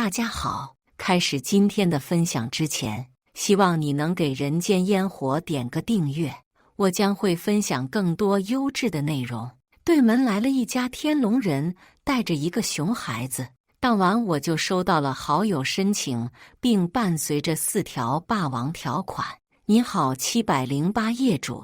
大家好，开始今天的分享之前，希望你能给人间烟火点个订阅，我将会分享更多优质的内容。对门来了一家天龙人，带着一个熊孩子。当晚我就收到了好友申请，并伴随着4条霸王条款。你好，708业主，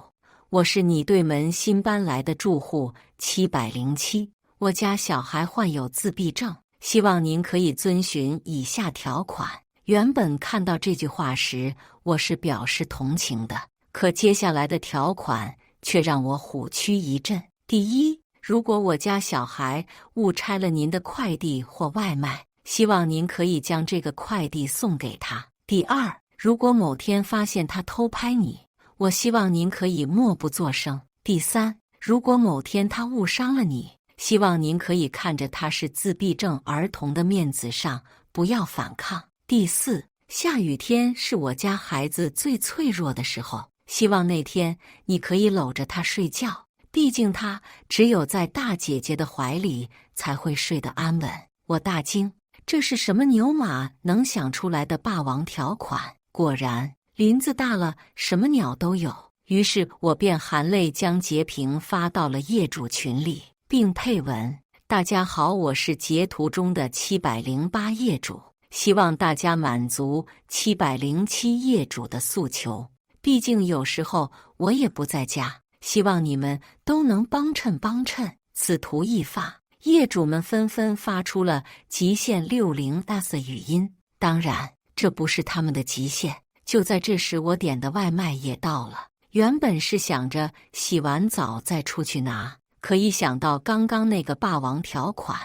我是你对门新搬来的住户707，我家小孩患有自闭症，希望您可以遵循以下条款。原本看到这句话时，我是表示同情的，可接下来的条款却让我虎躯一震。第一，如果我家小孩误拆了您的快递或外卖，希望您可以将这个快递送给他。第二，如果某天发现他偷拍你，我希望您可以默不作声。第三，如果某天他误伤了你，希望您可以看着他是自闭症儿童的面子上，不要反抗。第四，下雨天是我家孩子最脆弱的时候，希望那天你可以搂着他睡觉。毕竟他只有在大姐姐的怀里才会睡得安稳。我大惊，这是什么牛马能想出来的霸王条款？果然，林子大了，什么鸟都有。于是我便含泪将截屏发到了业主群里，并配文：大家好，我是截图中的708业主，希望大家满足707业主的诉求。毕竟有时候我也不在家，希望你们都能帮衬帮衬。此图一发，业主们纷纷发出了极限60S 语音。当然，这不是他们的极限。就在这时，我点的外卖也到了。原本是想着洗完澡再出去拿，可一想到刚刚那个霸王条款，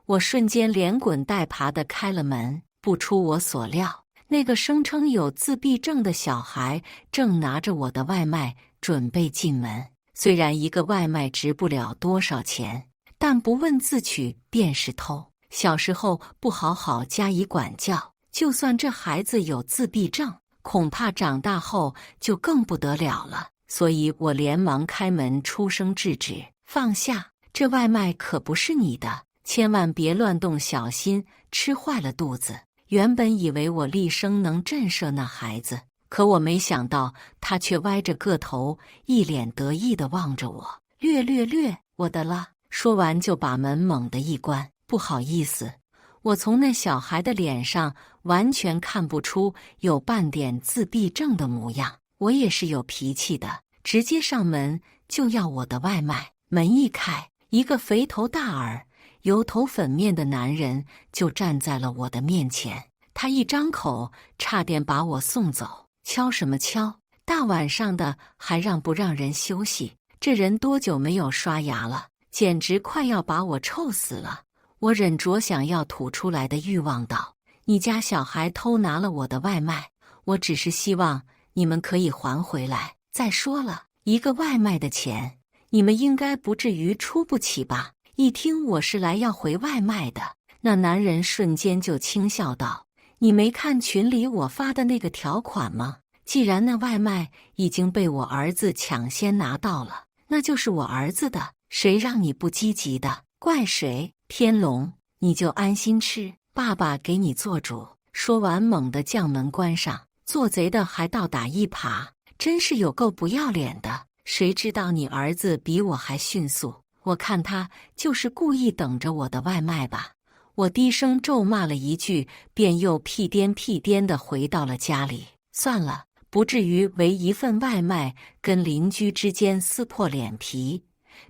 我瞬间连滚带爬地开了门。不出我所料，那个声称有自闭症的小孩正拿着我的外卖准备进门。虽然一个外卖值不了多少钱，但不问自取便是偷。小时候不好好加以管教，就算这孩子有自闭症，恐怕长大后就更不得了了。所以我连忙开门出声制止：放下，这外卖可不是你的，千万别乱动，小心吃坏了肚子。原本以为我厉声能震慑那孩子，可我没想到他却歪着个头，一脸得意地望着我。略，我的了。说完就把门猛地一关。不好意思，我从那小孩的脸上完全看不出有半点自闭症的模样。我也是有脾气的，直接上门就要我的外卖。门一开，一个肥头大耳、油头粉面的男人就站在了我的面前。他一张口，差点把我送走。敲什么敲？大晚上的还让不让人休息？这人多久没有刷牙了？简直快要把我臭死了！我忍着想要吐出来的欲望道：你家小孩偷拿了我的外卖，我只是希望你们可以还回来。再说了，一个外卖的钱，你们应该不至于出不起吧？一听我是来要回外卖的，那男人瞬间就轻笑道：你没看群里我发的那个条款吗？既然那外卖已经被我儿子抢先拿到了，那就是我儿子的，谁让你不积极的？怪谁？天龙，你就安心吃，爸爸给你做主。说完猛地将门关上，做贼的还倒打一耙，真是有够不要脸的。谁知道你儿子比我还迅速，我看他就是故意等着我的外卖吧。我低声咒骂了一句，便又屁颠地回到了家里。算了，不至于为一份外卖跟邻居之间撕破脸皮，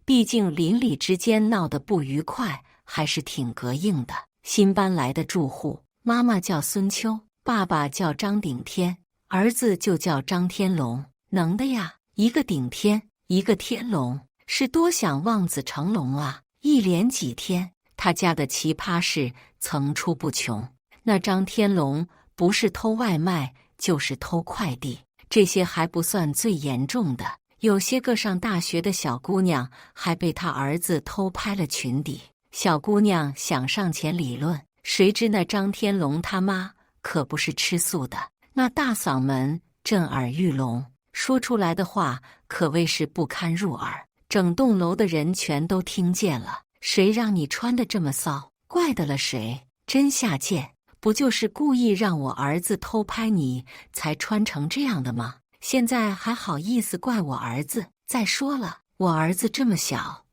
毕竟邻里之间闹得不愉快还是挺膈应的。新搬来的住户，妈妈叫孙秋，爸爸叫张顶天，儿子就叫张天龙。能的呀，一个顶天，一个天龙，是多想望子成龙啊！一连几天，他家的奇葩事层出不穷。那张天龙不是偷外卖，就是偷快递，这些还不算最严重的。有些个上大学的小姑娘还被他儿子偷拍了裙底。小姑娘想上前理论，谁知那张天龙他妈可不是吃素的，那大嗓门震耳欲聋，说出来的话可谓是不堪入耳，整栋楼的人全都听见了。谁让你穿得这么骚？怪得了谁？真下贱！不就是故意让我儿子偷拍你才穿成这样的吗？现在还好意思怪我儿子？再说了，我儿子这么小，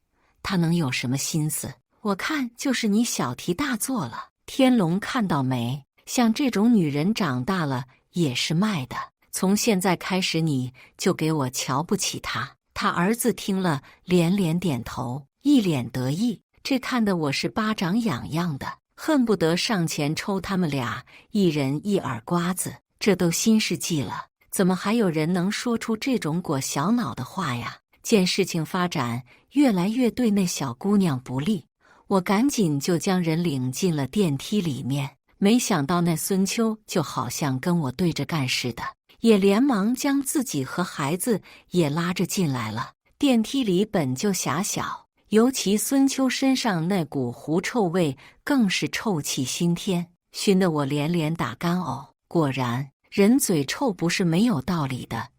他能有什么心思？我看就是你小题大做了。天龙看到没？像这种女人长大了也是卖的。从现在开始你就给我瞧不起她。他儿子听了连连点头，一脸得意，这看得我是巴掌痒痒的，恨不得上前抽他们俩一人一耳刮子。这都新世纪了，怎么还有人能说出这种裹小脑的话呀？见事情发展越来越对那小姑娘不利，我赶紧就将人领进了电梯里面。没想到那孙秋就好像跟我对着干似的，也连忙将自己和孩子也拉着进来了。电梯里本就狭小，尤其孙秋身上那股狐臭味更是臭气熏天，熏得我连连打干呕。果然，人嘴臭不是没有道理的，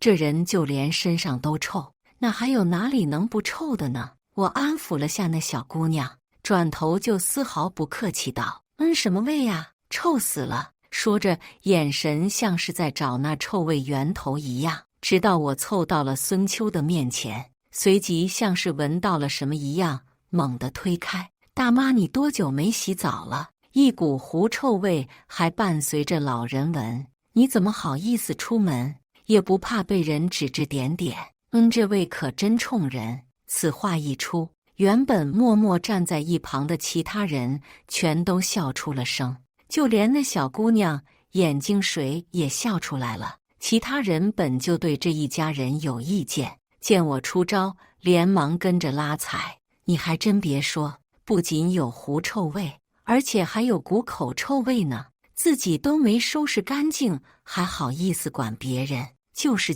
这人就连身上都臭，那还有哪里能不臭的呢？我安抚了下那小姑娘，转头就丝毫不客气道：“什么味呀？臭死了！”说着，眼神像是在找那臭味源头一样。直到我凑到了孙秋的面前，随即像是闻到了什么一样，猛地推开：“大妈，你多久没洗澡了？一股狐臭味还伴随着老人闻，你怎么好意思出门？也不怕被人指指点点？这味可真冲人！”此话一出，原本默默站在一旁的其他人全都笑出了声，就连那小姑娘眼睛水也笑出来了。其他人本就对这一家人有意见，见我出招，连忙跟着拉踩。你还真别说，不仅有狐臭味，而且还有股口臭味呢，自己都没收拾干净，还好意思管别人？就是，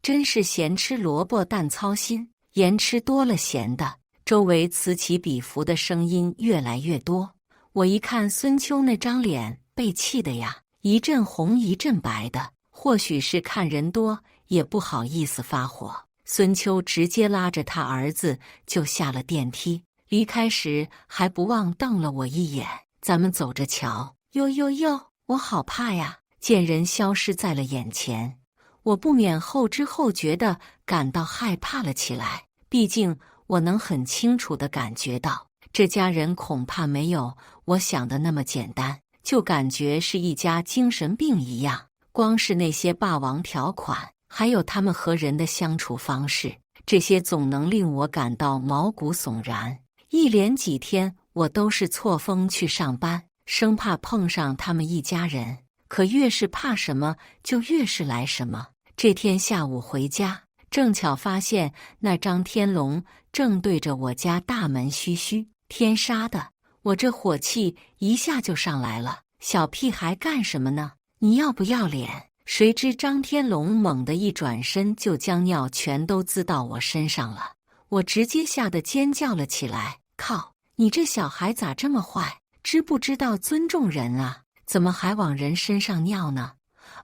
真是咸吃萝卜淡操心，盐吃多了咸的。周围此起彼伏的声音越来越多，我一看孙秋那张脸，被气的呀，一阵红一阵白的，或许是看人多，也不好意思发火。孙秋直接拉着他儿子就下了电梯，离开时还不忘瞪了我一眼：“咱们走着瞧。”哟，我好怕呀！见人消失在了眼前，我不免后知后觉地感到害怕了起来。毕竟我能很清楚地感觉到，这家人恐怕没有我想的那么简单，就感觉是一家精神病一样。光是那些霸王条款，还有他们和人的相处方式，这些总能令我感到毛骨悚然。一连几天，我都是错峰去上班，生怕碰上他们一家人。可越是怕什么，就越是来什么。这天下午回家，正巧发现那张天龙正对着我家大门嘘嘘。天杀的，我这火气一下就上来了。小屁孩干什么呢？你要不要脸？谁知张天龙猛地一转身，就将尿全都滋到我身上了。我直接吓得尖叫了起来。靠，你这小孩咋这么坏？知不知道尊重人啊？怎么还往人身上尿呢？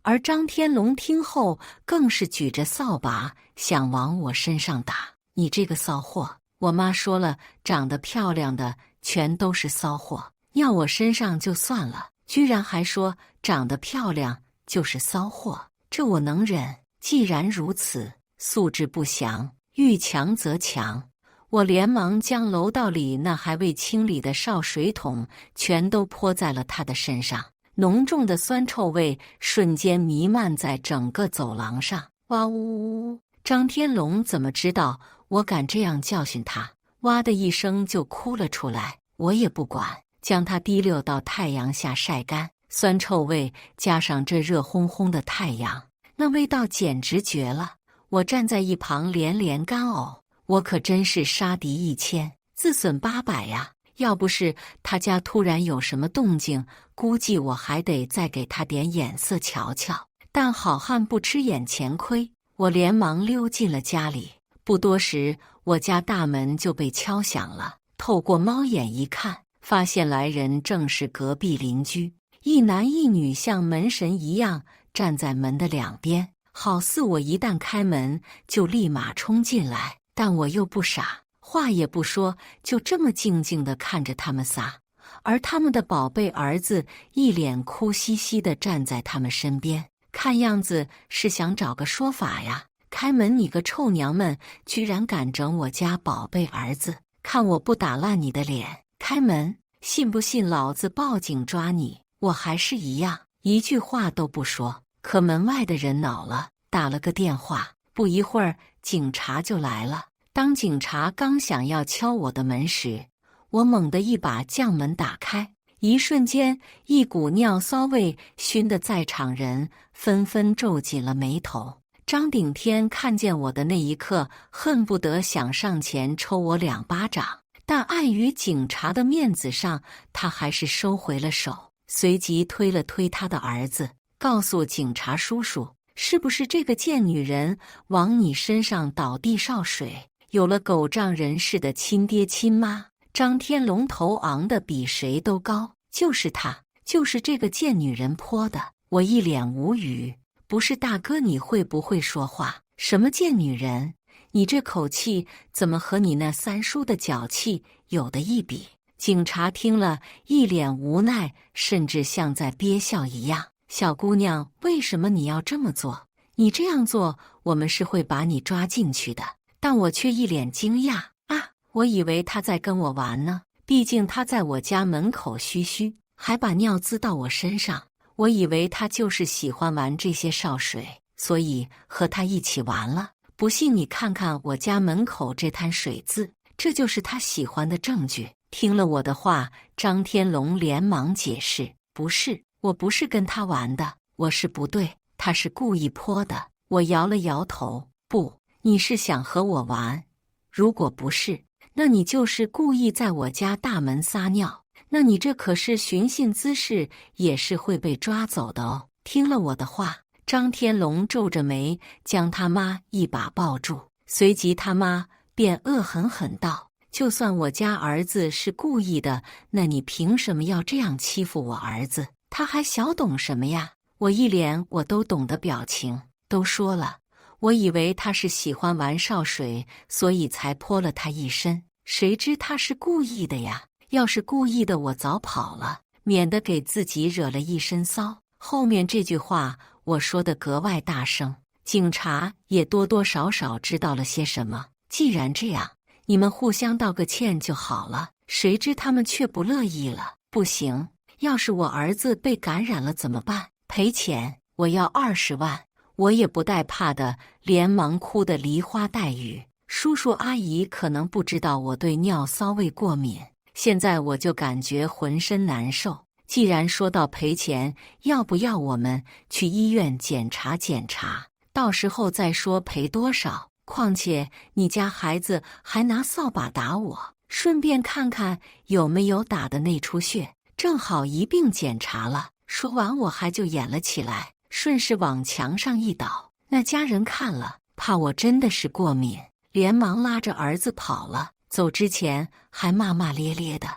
而张天龙听后更是举着扫把想往我身上打。你这个骚货！我妈说了，长得漂亮的全都是骚货，尿我身上就算了，居然还说长得漂亮就是骚货，这我能忍。既然如此，素质不详，遇强则强。我连忙将楼道里那还未清理的烧水桶全都泼在了他的身上，浓重的酸臭味瞬间弥漫在整个走廊上。哇呜！张天龙怎么知道我敢这样教训他？哇的一声就哭了出来。我也不管，将他提溜到太阳下晒干。酸臭味加上这热烘烘的太阳，那味道简直绝了。我站在一旁连连干呕。我可真是杀敌1000，自损800呀！要不是他家突然有什么动静，估计我还得再给他点眼色瞧瞧。但好汉不吃眼前亏，我连忙溜进了家里。不多时，我家大门就被敲响了。透过猫眼一看，发现来人正是隔壁邻居，一男一女像门神一样站在门的两边，好似我一旦开门就立马冲进来。但我又不傻，话也不说，就这么静静地看着他们仨。而他们的宝贝儿子一脸哭兮兮地站在他们身边，看样子是想找个说法呀。开门，你个臭娘们，居然敢整我家宝贝儿子，看我不打烂你的脸！开门，信不信老子报警抓你？我还是一样，一句话都不说。可门外的人恼了，打了个电话，不一会儿警察就来了。当警察刚想要敲我的门时，我猛地一把将门打开，一瞬间，一股尿骚味熏得在场人纷纷皱紧了眉头。张顶天看见我的那一刻，恨不得想上前抽我2巴掌，但碍于警察的面子上，他还是收回了手，随即推了推他的儿子，告诉警察叔叔：“是不是这个贱女人往你身上倒地烧水？有了狗仗人势的亲爹亲妈。”张天龙头昂得比谁都高，就是他，就是这个贱女人泼的。我一脸无语。不是大哥，你会不会说话？什么贱女人？你这口气怎么和你那三叔的脚气有的一比？警察听了一脸无奈，甚至像在憋笑一样。小姑娘，为什么你要这么做？你这样做，我们是会把你抓进去的。但我却一脸惊讶啊！我以为他在跟我玩呢，毕竟他在我家门口嘘嘘，还把尿滋到我身上。我以为他就是喜欢玩这些烧水，所以和他一起玩了。不信你看看我家门口这滩水渍，这就是他喜欢的证据。听了我的话，张天龙连忙解释：“不是，我不是跟他玩的，我是不对，他是故意泼的。”我摇了摇头：“不，你是想和我玩？如果不是，那你就是故意在我家大门撒尿。那你这可是寻衅滋事，也是会被抓走的哦。”听了我的话，张天龙皱着眉，将他妈一把抱住，随即他妈便恶狠狠道：“就算我家儿子是故意的，那你凭什么要这样欺负我儿子？他还小懂什么呀？”我一脸我都懂的表情，都说了，我以为他是喜欢玩烧水，所以才泼了他一身，谁知他是故意的呀。要是故意的，我早跑了，免得给自己惹了一身骚。后面这句话我说得格外大声，警察也多多少少知道了些什么。既然这样，你们互相道个歉就好了。谁知他们却不乐意了。不行，要是我儿子被感染了怎么办？赔钱，我要20万。我也不带怕的，连忙哭得梨花带雨。叔叔阿姨可能不知道我对尿骚味过敏。现在我就感觉浑身难受。既然说到赔钱，要不要我们去医院检查检查？到时候再说赔多少。况且你家孩子还拿扫把打我，顺便看看有没有打的那出血，正好一并检查了。说完我还就演了起来，顺势往墙上一倒。那家人看了，怕我真的是过敏，连忙拉着儿子跑了。走之前还骂骂咧咧的，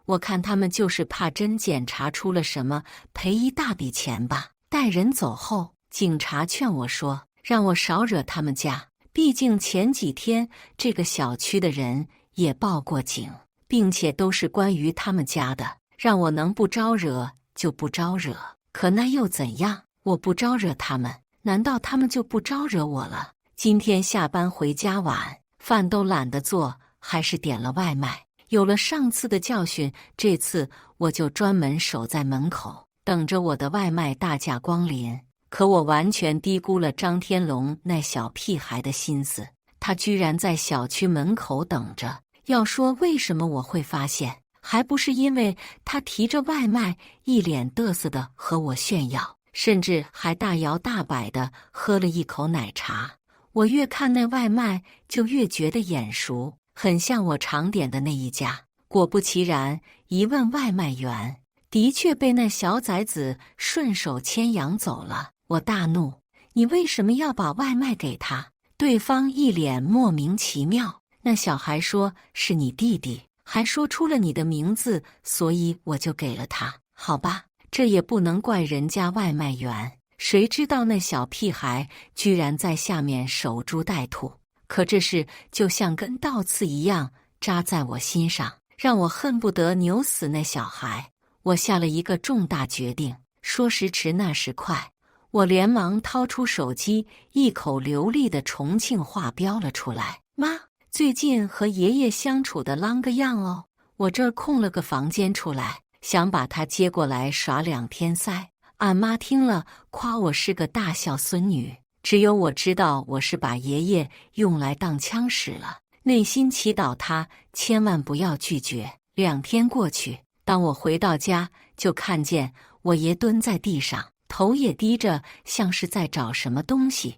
我看他们就是怕真检查出了什么，赔一大笔钱吧。带人走后，警察劝我说，让我少惹他们家，毕竟前几天这个小区的人也报过警，并且都是关于他们家的，让我能不招惹就不招惹。可那又怎样？我不招惹他们，难道他们就不招惹我了？今天下班回家晚，饭都懒得做，还是点了外卖。有了上次的教训，这次我就专门守在门口，等着我的外卖大驾光临。可我完全低估了张天龙那小屁孩的心思，他居然在小区门口等着。要说为什么我会发现，还不是因为他提着外卖，一脸嘚瑟的和我炫耀，甚至还大摇大摆的喝了一口奶茶。我越看那外卖，就越觉得眼熟，很像我常点的那一家。果不其然，一问外卖员，的确被那小崽子顺手牵羊走了。我大怒：“你为什么要把外卖给他？”对方一脸莫名其妙。那小孩说：“是你弟弟，还说出了你的名字，所以我就给了他。”好吧，这也不能怪人家外卖员。谁知道那小屁孩居然在下面守株待兔，可这事就像根倒刺一样扎在我心上。让我恨不得扭死那小孩。我下了一个重大决定，说时迟那时快，我连忙掏出手机，一口流利的重庆话飙了出来：妈，最近和爷爷相处的啷个样哦？我这儿空了个房间出来，想把他接过来耍2天3。俺妈听了，夸我是个大孝孙女。只有我知道我是把爷爷用来当枪使了，内心祈祷他千万不要拒绝。2天过去，当我回到家，就看见我爷蹲在地上，头也低着，像是在找什么东西，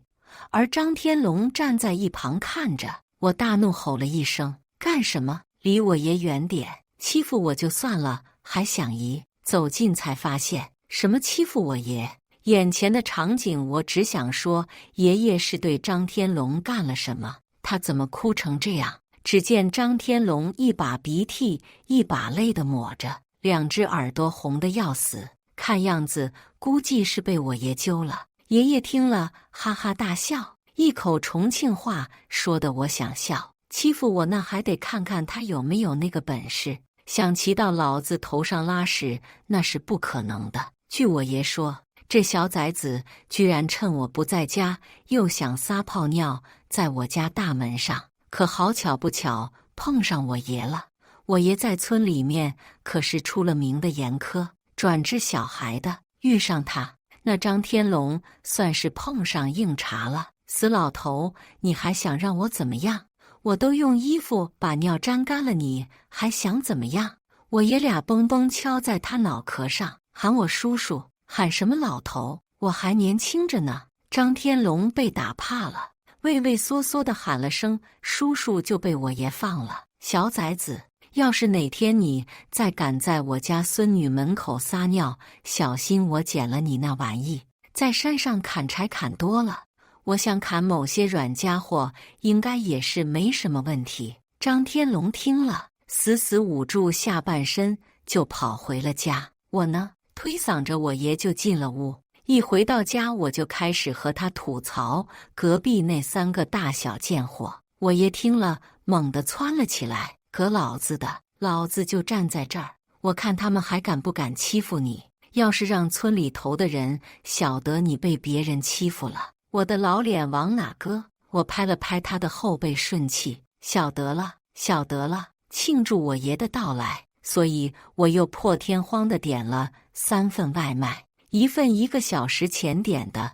而张天龙站在一旁看着。我大怒吼了一声：干什么？离我爷远点！欺负我就算了，还想移？走近才发现，什么欺负我爷？眼前的场景，我只想说，爷爷是对张天龙干了什么？他怎么哭成这样？只见张天龙一把鼻涕一把泪的抹着，2只耳朵红得要死，看样子估计是被我爷揪了。爷爷听了哈哈大笑，一口重庆话说的我想笑。欺负我那还得看看他有没有那个本事，想骑到老子头上拉屎那是不可能的。据我爷说，这小崽子居然趁我不在家，又想撒泡尿在我家大门上，可好巧不巧碰上我爷了。我爷在村里面可是出了名的严苛，转治小孩的，遇上他，那张天龙算是碰上硬茬了。死老头，你还想让我怎么样？我都用衣服把尿沾干了，你还想怎么样？我爷俩嘣嘣敲在他脑壳上，喊我叔叔，喊什么老头？我还年轻着呢。张天龙被打怕了，畏畏缩缩地喊了声叔叔，就被我爷放了。小崽子，要是哪天你再敢在我家孙女门口撒尿，小心我捡了你那玩意。在山上砍柴砍多了，我想砍某些软家伙应该也是没什么问题。张天龙听了，死死捂住下半身，就跑回了家。我呢，推搡着我爷就进了屋。一回到家，我就开始和他吐槽隔壁那3个大小贱货。我爷听了，猛地窜了起来：可老子的，老子就站在这儿，我看他们还敢不敢欺负你。要是让村里头的人晓得你被别人欺负了，我的老脸往哪搁？我拍了拍他的后背，顺气：晓得了，晓得了。庆祝我爷的到来，所以我又破天荒地点了3份外卖，1份1个小时前点的，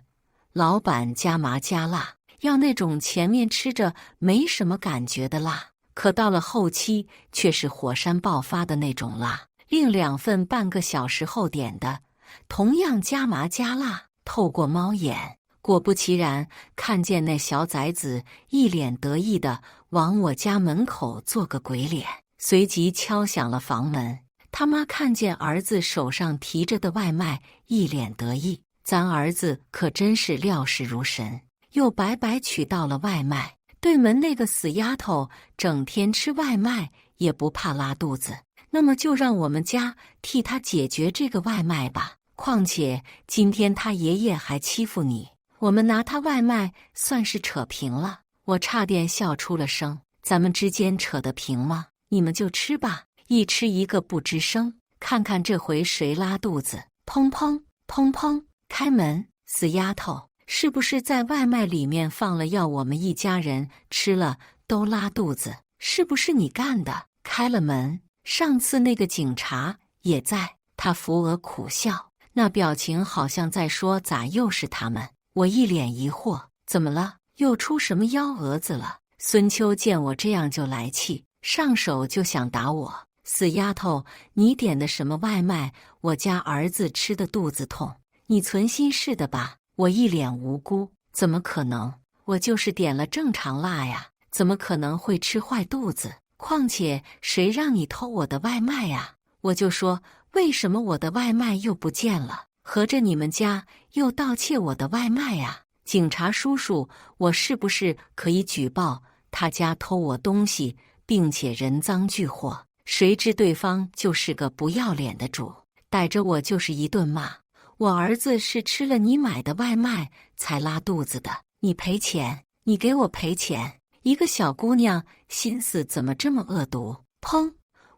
老板加麻加辣，要那种前面吃着没什么感觉的辣，可到了后期却是火山爆发的那种辣。另2份半个小时后点的，同样加麻加辣，透过猫眼，果不其然，看见那小崽子一脸得意的往我家门口做个鬼脸，随即敲响了房门。他妈看见儿子手上提着的外卖，一脸得意，咱儿子可真是料事如神，又白白取到了外卖。对门那个死丫头整天吃外卖也不怕拉肚子，那么就让我们家替他解决这个外卖吧。况且今天他爷爷还欺负你，我们拿他外卖算是扯平了。我差点笑出了声，咱们之间扯得平吗？你们就吃吧，一吃一个不吱声，看看这回谁拉肚子。砰砰砰砰，开门！死丫头，是不是在外卖里面放了药，我们一家人吃了都拉肚子？是不是你干的？开了门，上次那个警察也在，他扶额苦笑，那表情好像在说咋又是他们。我一脸疑惑，怎么了？又出什么幺蛾子了？孙秋见我这样就来气，上手就想打我。死丫头，你点的什么外卖？我家儿子吃的肚子痛，你存心是的吧？我一脸无辜，怎么可能？我就是点了正常辣呀，怎么可能会吃坏肚子？况且谁让你偷我的外卖呀？我就说，为什么我的外卖又不见了？合着你们家又盗窃我的外卖呀？警察叔叔，我是不是可以举报他家偷我东西，并且人赃俱获？谁知对方就是个不要脸的主，逮着我就是一顿骂。我儿子是吃了你买的外卖才拉肚子的，你赔钱，你给我赔钱！一个小姑娘心思怎么这么恶毒？砰！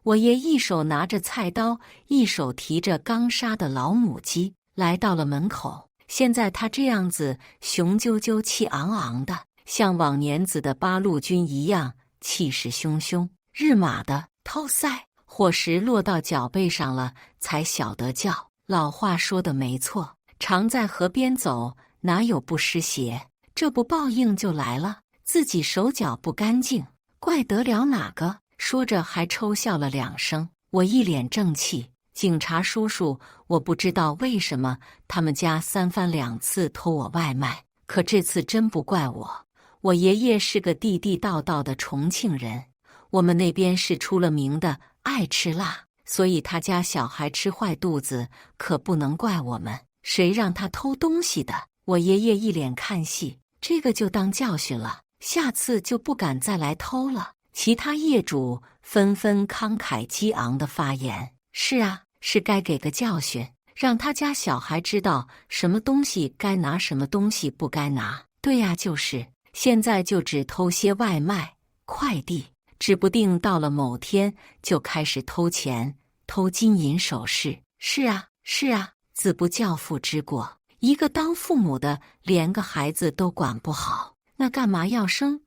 我爷一手拿着菜刀，一手提着刚杀的老母鸡，来到了门口。现在他这样子雄赳赳气昂昂的，像往年子的八路军一样，气势汹汹。日马的偷塞，伙食落到脚背上了，才晓得叫。老话说的没错，常在河边走，哪有不湿鞋？这不报应就来了，自己手脚不干净，怪得了哪个？说着还抽笑了2声。我一脸正气，警察叔叔，我不知道为什么他们家3番2次偷我外卖，可这次真不怪我。我爷爷是个地地道道的重庆人，我们那边是出了名的爱吃辣，所以他家小孩吃坏肚子，可不能怪我们。谁让他偷东西的？我爷爷一脸看戏，这个就当教训了，下次就不敢再来偷了。其他业主纷纷慷慨激昂地发言：是啊，是该给个教训，让他家小孩知道什么东西该拿，什么东西不该拿。对呀，就是现在就只偷些外卖、快递，指不定到了某天就开始偷钱、偷金银首饰。是啊，是啊，子不教父之过。一个当父母的连个孩子都管不好，那干嘛要生？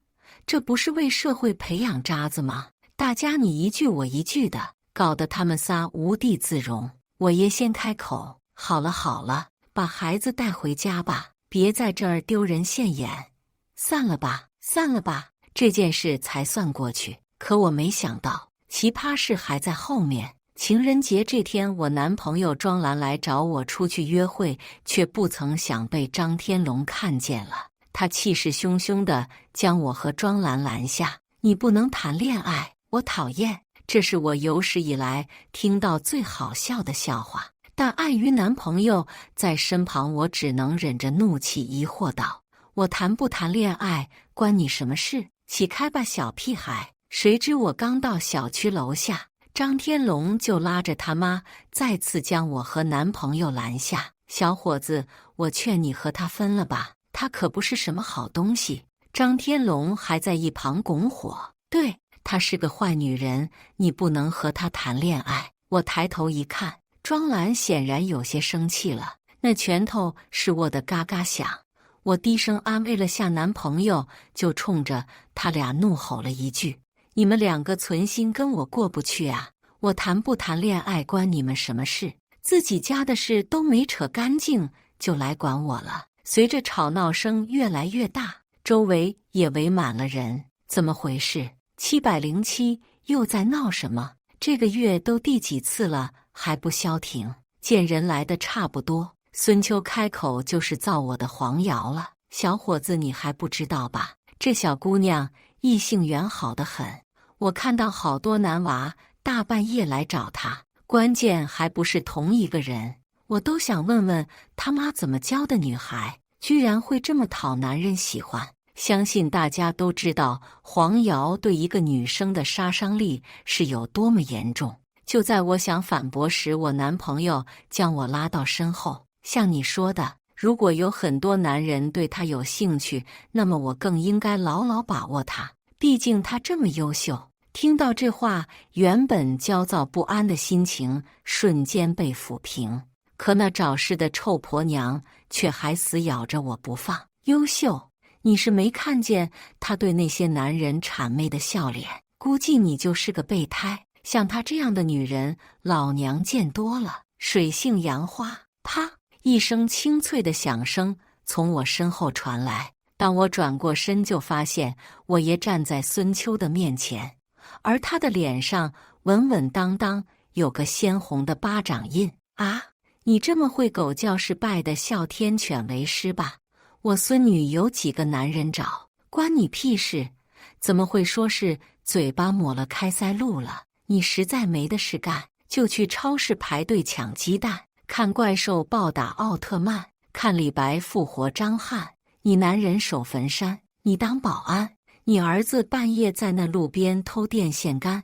这不是为社会培养渣子吗？大家你一句我一句的，搞得他们仨无地自容。我爷先开口：好了好了，把孩子带回家吧，别在这儿丢人现眼。散了吧，散了吧，这件事才算过去。可我没想到，奇葩事还在后面。情人节这天，我男朋友庄兰来找我出去约会，却不曾想被张天龙看见了。他气势汹汹地将我和庄兰拦下：你不能谈恋爱，我讨厌。这是我有史以来听到最好笑的笑话，但碍于男朋友在身旁，我只能忍着怒气疑惑道：我谈不谈恋爱关你什么事？起开吧小屁孩。谁知我刚到小区楼下，张天龙就拉着他妈再次将我和男朋友拦下：小伙子，我劝你和他分了吧，他可不是什么好东西。张天龙还在一旁拱火：对，她是个坏女人，你不能和她谈恋爱。我抬头一看，庄兰显然有些生气了，那拳头是握得嘎嘎响。我低声安慰了下男朋友，就冲着他俩怒吼了一句：你们2个存心跟我过不去啊！我谈不谈恋爱关你们什么事？自己家的事都没扯干净，就来管我了。随着吵闹声越来越大，周围也围满了人。怎么回事？707又在闹什么？这个月都第几次了，还不消停？见人来的差不多，孙秋开口就是造我的黄谣了。小伙子，你还不知道吧？这小姑娘异性缘好得很，我看到好多男娃大半夜来找她，关键还不是同一个人。我都想问问他妈怎么教的女孩，居然会这么讨男人喜欢。相信大家都知道黄谣对一个女生的杀伤力是有多么严重。就在我想反驳时，我男朋友将我拉到身后：像你说的，如果有很多男人对她有兴趣，那么我更应该牢牢把握她，毕竟她这么优秀。听到这话，原本焦躁不安的心情瞬间被抚平，可那找事的臭婆娘却还死咬着我不放。优秀？你是没看见她对那些男人谄媚的笑脸，估计你就是个备胎。像她这样的女人，老娘见多了。水性杨花，啪！一声清脆的响声从我身后传来。当我转过身，就发现我爷站在孙秋的面前，而他的脸上稳稳当当有个鲜红的巴掌印。啊，你这么会狗叫，是拜的哮天犬为师吧？我孙女有几个男人找，关你屁事？怎么会说是嘴巴抹了开塞露了？你实在没的事干，就去超市排队抢鸡蛋，看怪兽暴打奥特曼，看李白复活张翰。你男人守坟山，你当保安。你儿子半夜在那路边偷电线杆，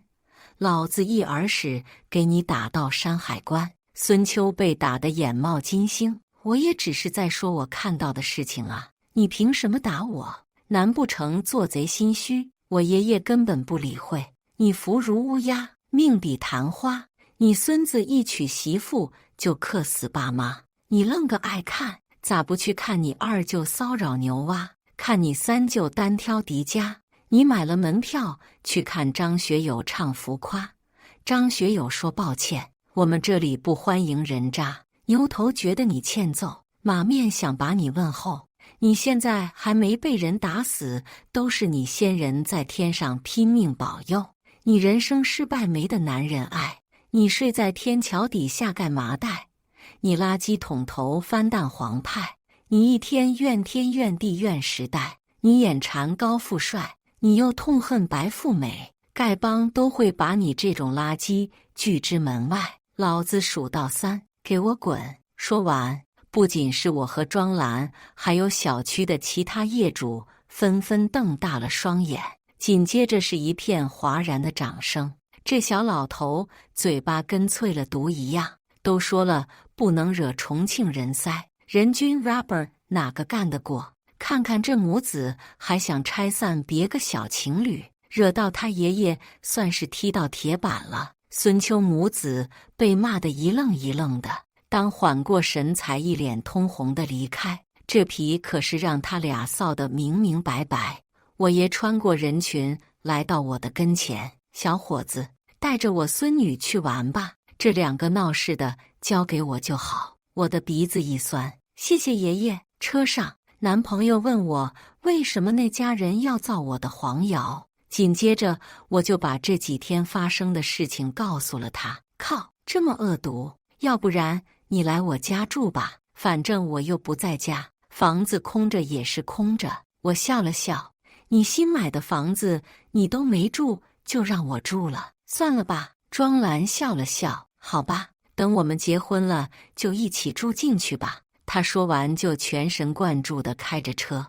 老子一耳屎给你打到山海关。孙秋被打得眼冒金星。我也只是在说我看到的事情啊，你凭什么打我？难不成做贼心虚？我爷爷根本不理会，你福如乌鸦。命比昙花。你孙子一娶媳妇就克死爸妈，你愣个爱看，咋不去看你二舅骚扰牛蛙，看你三舅单挑敌家？你买了门票去看张学友唱浮夸，张学友说抱歉，我们这里不欢迎人渣。牛头觉得你欠揍，马面想把你问候。你现在还没被人打死，都是你先人在天上拼命保佑。你人生失败没的男人爱，你睡在天桥底下盖麻袋，你垃圾桶头翻蛋黄派，你一天怨天怨地怨时代，你眼馋高富帅，你又痛恨白富美，丐帮都会把你这种垃圾拒之门外。老子数到3，给我滚！说完，不仅是我和庄兰，还有小区的其他业主纷纷瞪大了双眼，紧接着是一片哗然的掌声。这小老头嘴巴跟淬了毒一样，都说了不能惹重庆人塞，人均 rapper 哪个干得过？看看这母子还想拆散别个小情侣，惹到他爷爷算是踢到铁板了。孙秋母子被骂得一愣一愣的，当缓过神才一脸通红的离开，这皮可是让他俩臊得明明白白。我爷穿过人群来到我的跟前，小伙子，带着我孙女去玩吧，这2个闹事的交给我就好。我的鼻子一酸，谢谢爷爷。车上，男朋友问我为什么那家人要造我的黄谣，紧接着我就把这几天发生的事情告诉了他。靠，这么恶毒，要不然你来我家住吧，反正我又不在家，房子空着也是空着。我笑了笑，你新买的房子你都没住，就让我住了，算了吧。庄兰笑了笑，好吧，等我们结婚了就一起住进去吧。他说完就全神贯注地开着车，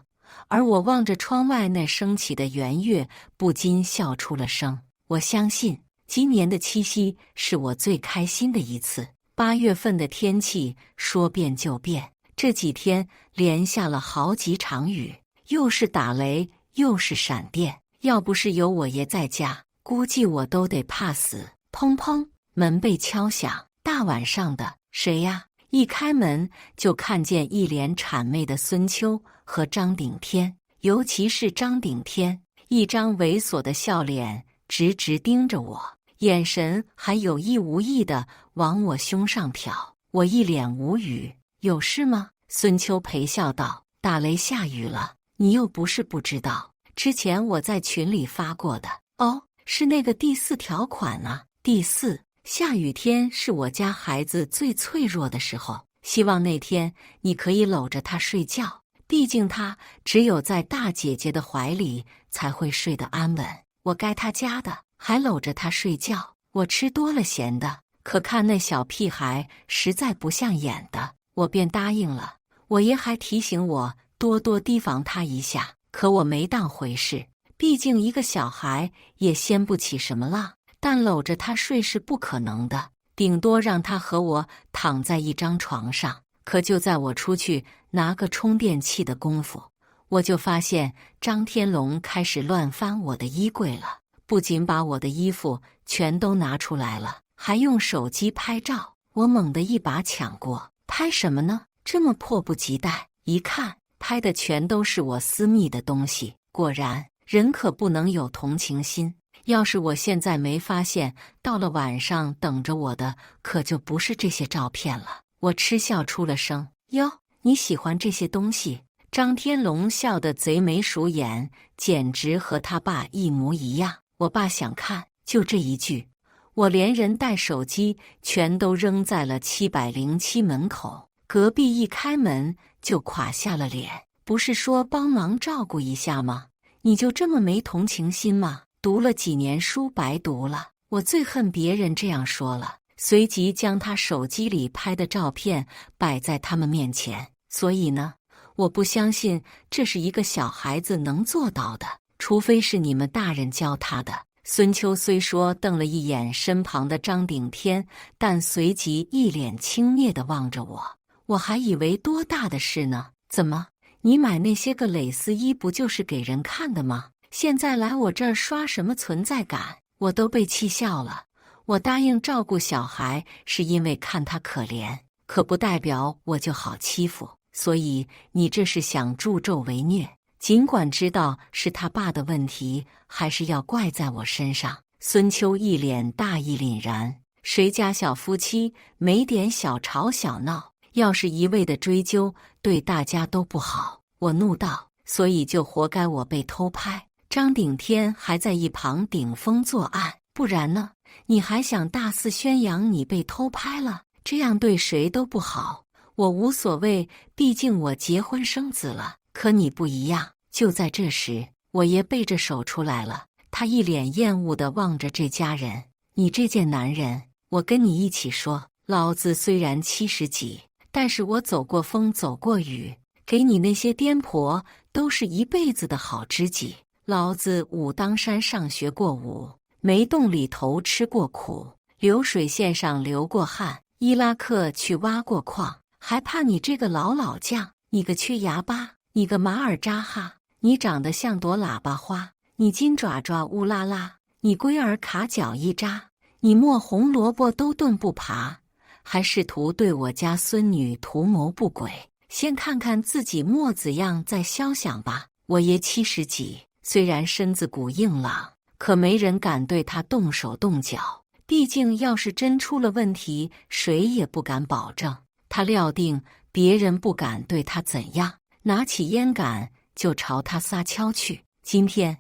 而我望着窗外那升起的圆月，不禁笑出了声。我相信今年的七夕是我最开心的一次。8月份的天气说变就变，这几天连下了好几场雨，又是打雷又是闪电，要不是有我爷在家，估计我都得怕死。砰砰，门被敲响，大晚上的，谁呀？一开门就看见一脸谄媚的孙秋和张顶天，尤其是张顶天，一张猥琐的笑脸直直盯着我，眼神还有意无意地往我胸上瞟。我一脸无语，有事吗？孙秋陪笑道，打雷下雨了，你又不是不知道，之前我在群里发过的。哦，是那个第4条款啊。第4，下雨天是我家孩子最脆弱的时候，希望那天你可以搂着他睡觉，毕竟他只有在大姐姐的怀里才会睡得安稳。我该他家的，还搂着他睡觉，我吃多了咸的，可看那小屁孩实在不像演的，我便答应了。我爷还提醒我多多提防他一下，可我没当回事，毕竟一个小孩也掀不起什么浪。但搂着他睡是不可能的，顶多让他和我躺在一张床上。可就在我出去拿个充电器的功夫，我就发现张天龙开始乱翻我的衣柜了，不仅把我的衣服全都拿出来了，还用手机拍照。我猛地一把抢过，拍什么呢？这么迫不及待，一看拍的全都是我私密的东西。果然，人可不能有同情心。要是我现在没发现，到了晚上等着我的可就不是这些照片了。我嗤笑出了声，哟，你喜欢这些东西？张天龙笑得贼眉鼠眼，简直和他爸一模一样。我爸想看，就这一句，我连人带手机全都扔在了707门口。隔壁一开门就垮下了脸，不是说帮忙照顾一下吗？你就这么没同情心吗？读了几年书白读了，我最恨别人这样说了，随即将他手机里拍的照片摆在他们面前。所以呢，我不相信这是一个小孩子能做到的，除非是你们大人教他的。孙秋虽说瞪了一眼身旁的张顶天，但随即一脸轻蔑地望着我。我还以为多大的事呢？怎么，你买那些个蕾丝衣不就是给人看的吗？现在来我这儿刷什么存在感？我都被气笑了。我答应照顾小孩，是因为看他可怜，可不代表我就好欺负。所以你这是想助纣为虐，尽管知道是他爸的问题，还是要怪在我身上。”孙秋一脸大义凛然，谁家小夫妻没点小吵小闹？要是一味的追究，对大家都不好。我怒道：“所以就活该我被偷拍。”张顶天还在一旁顶风作案。不然呢？你还想大肆宣扬你被偷拍了？这样对谁都不好。我无所谓，毕竟我结婚生子了。可你不一样。就在这时，我爷背着手出来了，他一脸厌恶地望着这家人。你这贱男人，我跟你一起说，老子虽然70几，但是我走过风走过雨，给你那些颠婆都是一辈子的好知己。老子武当山上学过武，煤洞里头吃过苦，流水线上流过汗，伊拉克去挖过矿，还怕你这个老将？你个缺牙巴，你个马尔扎哈，你长得像朵喇叭花，你金爪爪乌拉拉，你龟儿卡脚一扎，你磨红萝卜都炖不爬，还试图对我家孙女图谋不轨。先看看自己墨子样再肖想吧。我爷70几，虽然身子骨硬朗，可没人敢对他动手动脚。毕竟要是真出了问题，谁也不敢保证。他料定别人不敢对他怎样，拿起烟杆就朝他撒敲去。今天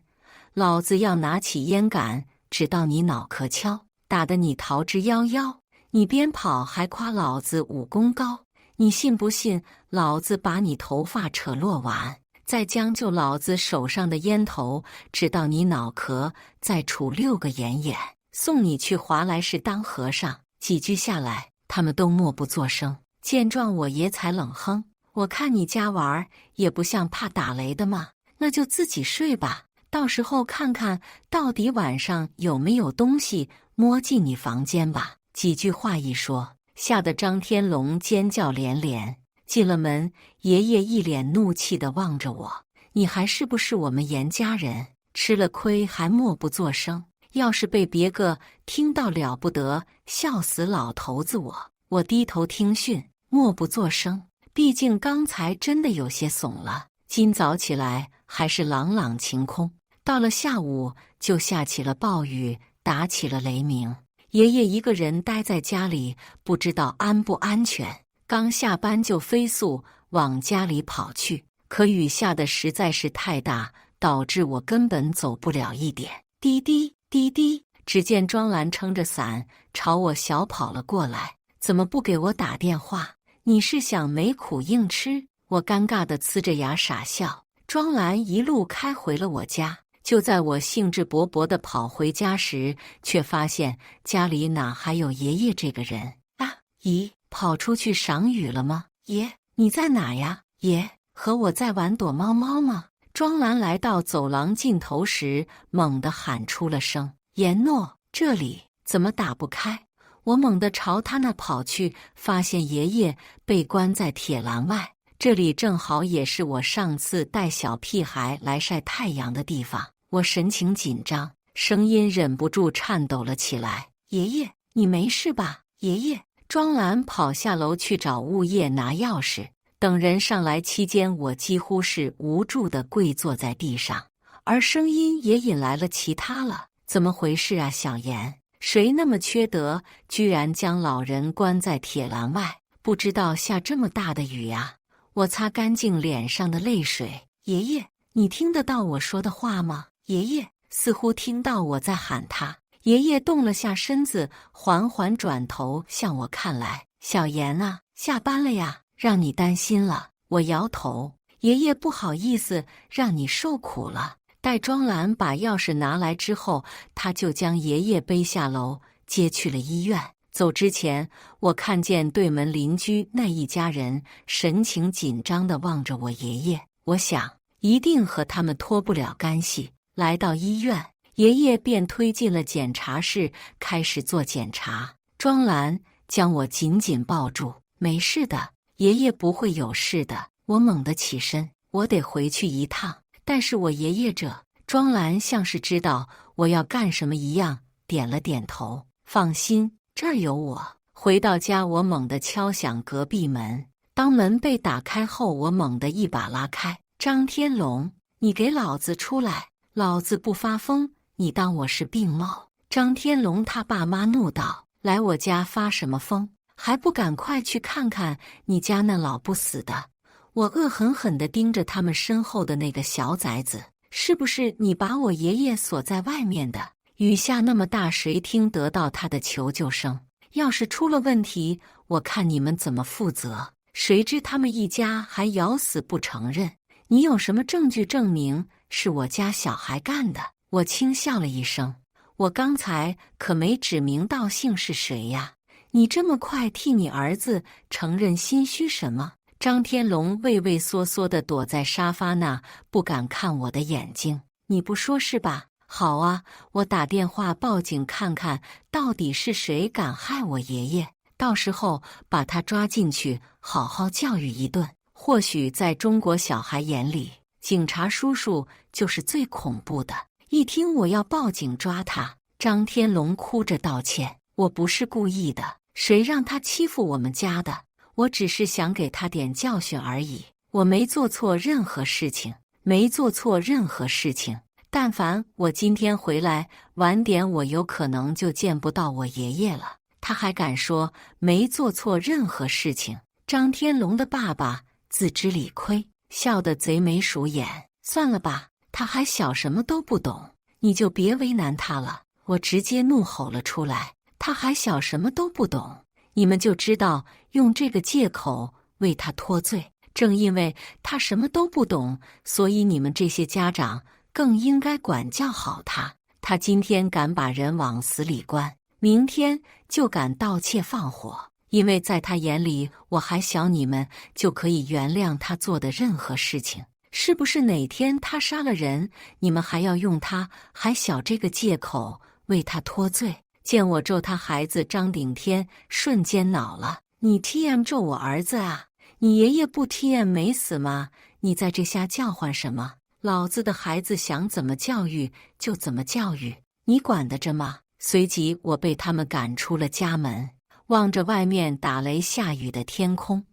老子要拿起烟杆指到你脑壳敲，打得你逃之夭夭。你边跑还夸老子武功高，你信不信老子把你头发扯落完，再将就老子手上的烟头指到你脑壳，再处6个眼眼，送你去华莱士当和尚。几句下来，他们都默不作声。见状，我爷才冷哼：“我看你家玩也不像怕打雷的嘛，那就自己睡吧，到时候看看到底晚上有没有东西摸进你房间吧。”几句话一说，吓得张天龙尖叫连连。进了门，爷爷一脸怒气地望着我：“你还是不是我们严家人？吃了亏还默不作声，要是被别个听到了不得，笑死老头子我！”我低头听训，默不作声。毕竟刚才真的有些怂了。今早起来还是朗朗晴空，到了下午就下起了暴雨，打起了雷鸣。爷爷一个人待在家里，不知道安不安全。刚下班就飞速往家里跑去，可雨下的实在是太大，导致我根本走不了一点。滴滴滴滴，只见庄兰撑着伞朝我小跑了过来。怎么不给我打电话？你是想没苦硬吃？我尴尬地呲着牙傻笑。庄兰一路开回了我家。就在我兴致勃勃地跑回家时，却发现家里哪还有爷爷这个人啊？咦，跑出去赏雨了吗？爷，你在哪呀？爷，和我在玩躲猫猫吗？庄兰来到走廊尽头时，猛地喊出了声：“严诺，这里怎么打不开？”我猛地朝他那跑去，发现爷爷被关在铁栏外。这里正好也是我上次带小屁孩来晒太阳的地方。我神情紧张，声音忍不住颤抖了起来：“爷爷，你没事吧？”爷爷。庄兰跑下楼去找物业拿钥匙。等人上来期间，我几乎是无助地跪坐在地上，而声音也引来了其他了。怎么回事啊，小严？谁那么缺德，居然将老人关在铁栏外？不知道下这么大的雨呀！我擦干净脸上的泪水。爷爷，你听得到我说的话吗？爷爷似乎听到我在喊他。爷爷动了下身子，缓缓转头向我看来。小严啊，下班了呀，让你担心了。我摇头。爷爷不好意思，让你受苦了。待庄兰把钥匙拿来之后，他就将爷爷背下楼，接去了医院。走之前，我看见对门邻居那一家人神情紧张地望着我爷爷，我想一定和他们脱不了干系。来到医院，爷爷便推进了检查室，开始做检查。庄兰将我紧紧抱住：“没事的，爷爷不会有事的。”我猛地起身，我得回去一趟。但是我爷爷这……庄兰像是知道我要干什么一样，点了点头。放心，这儿有我。回到家，我猛地敲响隔壁门。当门被打开后，我猛地一把拉开。张天龙，你给老子出来！老子不发疯，你当我是病猫？张天龙他爸妈怒道：来我家发什么疯？还不赶快去看看你家那老不死的！我恶狠狠地盯着他们身后的那个小崽子，是不是你把我爷爷锁在外面的？雨下那么大，谁听得到他的求救声？要是出了问题，我看你们怎么负责？谁知他们一家还咬死不承认。你有什么证据证明是我家小孩干的？我轻笑了一声，我刚才可没指名道姓是谁呀。你这么快替你儿子承认，心虚什么？张天龙畏畏缩缩地躲在沙发那，不敢看我的眼睛。你不说是吧？好啊，我打电话报警看看到底是谁敢害我爷爷，到时候把他抓进去好好教育一顿。或许在中国小孩眼里，警察叔叔就是最恐怖的。一听我要报警抓他，张天龙哭着道歉，我不是故意的，谁让他欺负我们家的？我只是想给他点教训而已，我没做错任何事情，没做错任何事情。但凡我今天回来晚点，我有可能就见不到我爷爷了。他还敢说没做错任何事情？张天龙的爸爸自知理亏，笑得贼眉鼠眼。算了吧，他还小，什么都不懂，你就别为难他了。我直接怒吼了出来，他还小，什么都不懂，你们就知道用这个借口为他脱罪。正因为他什么都不懂，所以你们这些家长更应该管教好他。他今天敢把人往死里关，明天就敢盗窃放火，因为在他眼里我还小，你们就可以原谅他做的任何事情。是不是哪天他杀了人，你们还要用他还小这个借口为他脱罪？见我咒他孩子张顶天瞬间恼了，你 TM 咒我儿子啊？你爷爷不 TM 没死吗？你在这瞎叫唤什么？老子的孩子想怎么教育就怎么教育，你管得着吗？随即我被他们赶出了家门。望着外面打雷下雨的天空，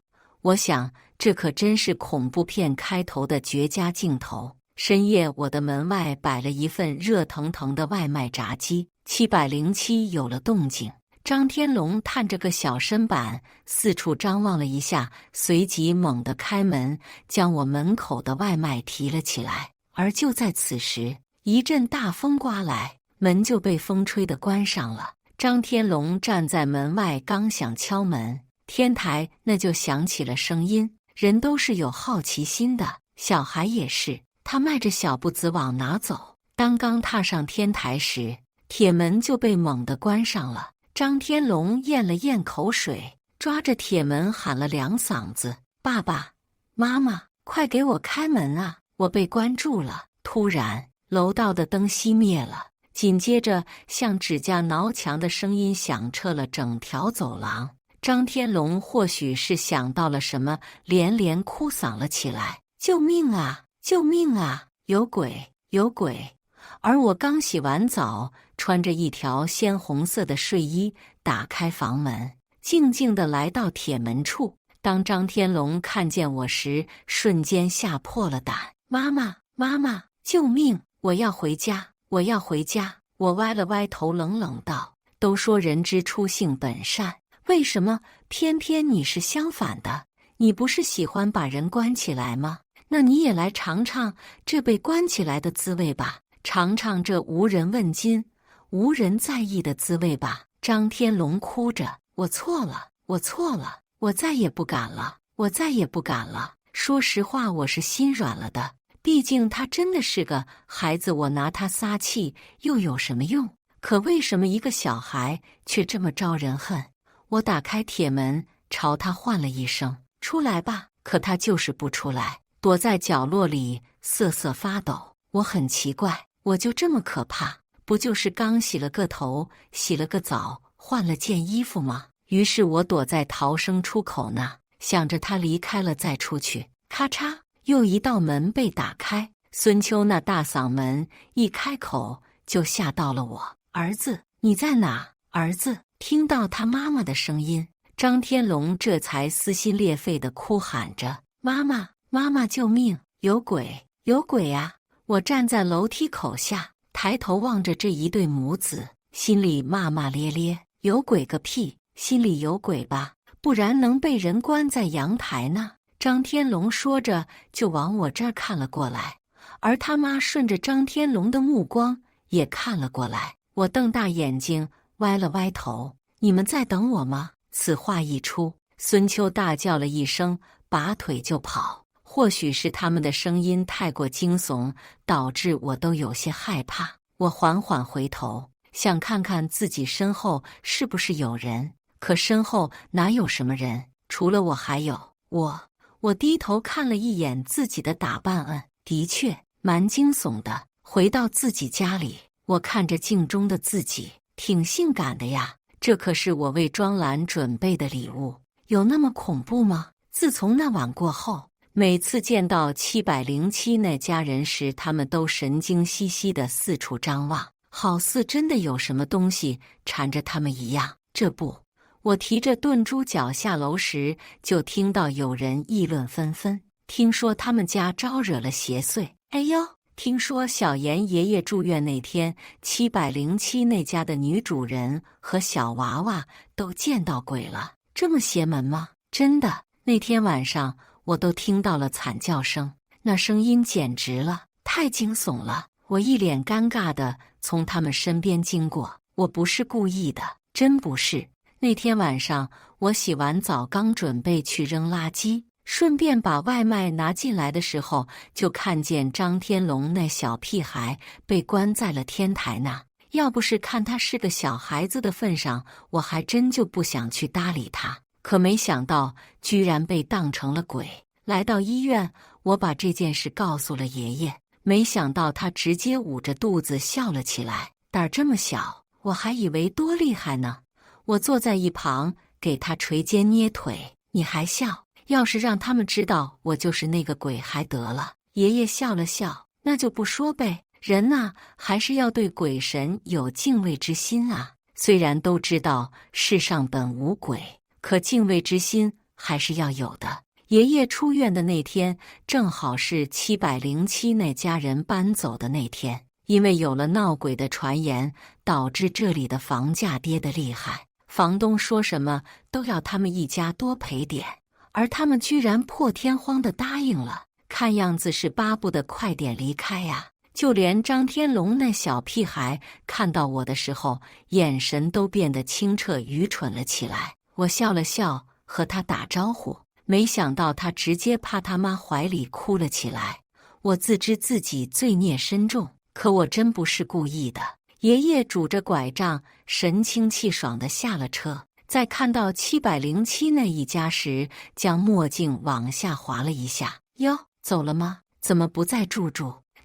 我想这可真是恐怖片开头的绝佳镜头。深夜，我的门外摆了一份热腾腾的外卖炸鸡。707有了动静，张天龙探着个小身板，四处张望了一下，随即猛地开门，将我门口的外卖提了起来。而就在此时，一阵大风刮来，门就被风吹得关上了。张天龙站在门外，刚想敲门，天台那就响起了声音。人都是有好奇心的，小孩也是。他迈着小步子往哪走？当刚踏上天台时，铁门就被猛地关上了。张天龙咽了咽口水，抓着铁门喊了2嗓子：“爸爸妈妈，快给我开门啊！我被关住了！”突然，楼道的灯熄灭了，紧接着像指甲挠墙的声音响彻了整条走廊。张天龙或许是想到了什么，连连哭丧了起来：“救命啊！救命啊！有鬼！有鬼！”而我刚洗完澡，穿着一条鲜红色的睡衣，打开房门，静静地来到铁门处。当张天龙看见我时，瞬间吓破了胆：“妈妈，妈妈，救命！我要回家，我要回家！”我歪了歪头，冷冷道：“都说人之初性本善，为什么偏偏你是相反的？你不是喜欢把人关起来吗？那你也来尝尝这被关起来的滋味吧。尝尝这无人问津、无人在意的滋味吧。”张天龙哭着：“我错了，我错了，我再也不敢了，我再也不敢了。”说实话，我是心软了的，毕竟他真的是个孩子，我拿他撒气又有什么用？可为什么一个小孩却这么招人恨？我打开铁门，朝他唤了一声：“出来吧！”可他就是不出来，躲在角落里瑟瑟发抖。我很奇怪，我就这么可怕？不就是刚洗了个头，洗了个澡，换了件衣服吗？于是我躲在逃生出口那，想着他离开了再出去。咔嚓，又一道门被打开，孙秋那大嗓门一开口就吓到了我：“儿子，你在哪？儿子。听到他妈妈的声音，张天龙这才撕心裂肺地哭喊着：“妈妈，妈妈，救命！有鬼，有鬼啊！”我站在楼梯口下，抬头望着这一对母子，心里骂骂咧咧：“有鬼个屁！心里有鬼吧，不然能被人关在阳台呢。”张天龙说着，就往我这儿看了过来，而他妈顺着张天龙的目光也看了过来。我瞪大眼睛，歪了歪头：“你们在等我吗？”此话一出，孙秋大叫了一声，拔腿就跑。或许是他们的声音太过惊悚，导致我都有些害怕。我缓缓回头，想看看自己身后是不是有人，可身后哪有什么人，除了我还有我。我低头看了一眼自己的打扮，的确蛮惊悚的。回到自己家里，我看着镜中的自己，挺性感的呀。这可是我为庄兰准备的礼物，有那么恐怖吗？自从那晚过后，每次见到707那家人时，他们都神经兮兮地四处张望，好似真的有什么东西缠着他们一样。这不，我提着炖猪脚下楼时，就听到有人议论纷纷，听说他们家招惹了邪祟。哎呦，听说小严爷爷住院那天，707那家的女主人和小娃娃都见到鬼了，这么邪门吗？真的，那天晚上我都听到了惨叫声，那声音简直了，太惊悚了。我一脸尴尬地从他们身边经过，我不是故意的，真不是。那天晚上我洗完澡，刚准备去扔垃圾，顺便把外卖拿进来的时候，就看见张天龙那小屁孩被关在了天台那。要不是看他是个小孩子的份上，我还真就不想去搭理他。可没想到，居然被当成了鬼。来到医院，我把这件事告诉了爷爷，没想到他直接捂着肚子笑了起来。胆儿这么小，我还以为多厉害呢。我坐在一旁给他捶肩捏腿，你还笑？要是让他们知道我就是那个鬼还得了。爷爷笑了笑，那就不说呗。人呐，还是要对鬼神有敬畏之心啊。虽然都知道世上本无鬼，可敬畏之心还是要有的。爷爷出院的那天，正好是707那家人搬走的那天。因为有了闹鬼的传言，导致这里的房价跌得厉害，房东说什么都要他们一家多赔点，而他们居然破天荒地答应了，看样子是巴不得快点离开呀。就连张天龙那小屁孩看到我的时候，眼神都变得清澈愚蠢了起来。我笑了笑，和他打招呼，没想到他直接趴他妈怀里哭了起来。我自知自己罪孽深重，可我真不是故意的。爷爷拄着拐杖，神清气爽地下了车，在看到707那一家时，将墨镜往下滑了一下。哟，走了吗？怎么不再住？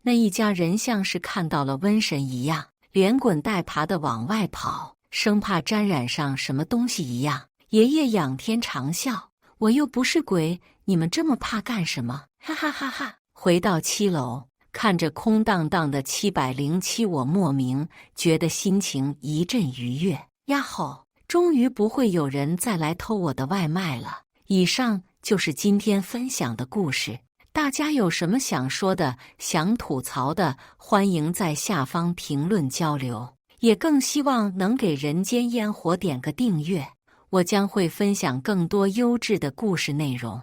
那一家人像是看到了瘟神一样，连滚带爬地往外跑，生怕沾染上什么东西一样。爷爷仰天长啸：“我又不是鬼，你们这么怕干什么？”哈哈哈哈！回到7楼，看着空荡荡的707，我莫名觉得心情一阵愉悦。呀吼，终于不会有人再来偷我的外卖了。以上就是今天分享的故事，大家有什么想说的、想吐槽的，欢迎在下方评论交流，也更希望能给人间烟火点个订阅，我将会分享更多优质的故事内容。